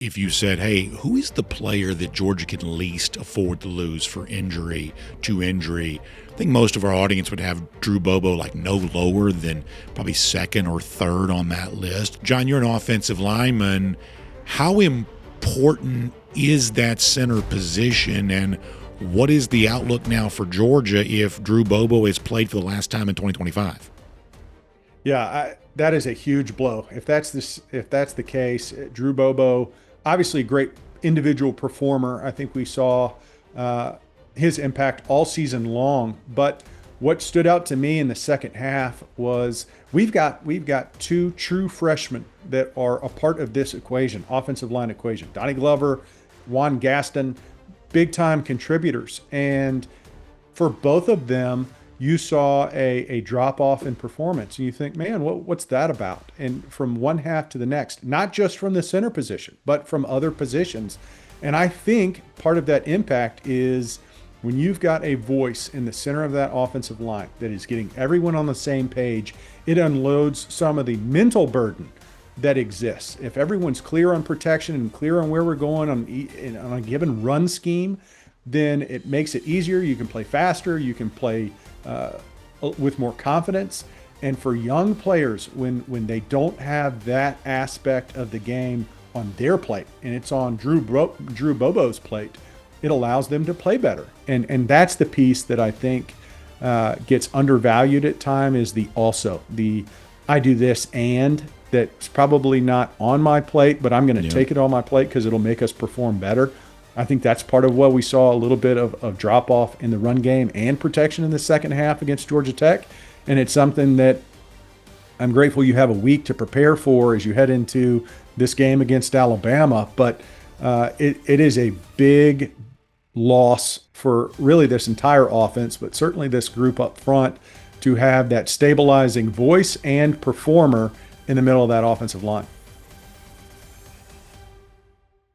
if you said, hey, who is the player that Georgia can least afford to lose for injury to injury? I think most of our audience would have Drew Bobo like no lower than probably second or third on that list. Jon, you're an offensive lineman. How important is that center position, and what is the outlook now for Georgia if Drew Bobo is played for the last time in 2025? Yeah, that is a huge blow. If that's the case, Drew Bobo, obviously a great individual performer. I think we saw his impact all season long. But what stood out to me in the second half was we've got two true freshmen that are a part of this equation, offensive line equation. Donnie Glover, Juan Gaston, big time contributors, and for both of them, you saw a drop off in performance, and you think, man, what's that about? And from one half to the next, not just from the center position, but from other positions. And I think part of that impact is when you've got a voice in the center of that offensive line that is getting everyone on the same page, it unloads some of the mental burden that exists. If everyone's clear on protection and clear on where we're going on a given run scheme, then it makes it easier. You can play faster. You can play with more confidence. And for young players, when they don't have that aspect of the game on their plate, and it's on Drew Bobo's plate, it allows them to play better. And that's the piece that I think gets undervalued at time, is the I do this, and that's probably not on my plate, but I'm going to take it on my plate because it'll make us perform better. I think that's part of what we saw, a little bit of drop-off in the run game and protection in the second half against Georgia Tech. And it's something that I'm grateful you have a week to prepare for as you head into this game against Alabama. But it is a big loss for really this entire offense, but certainly this group up front, to have that stabilizing voice and performer in the middle of that offensive line.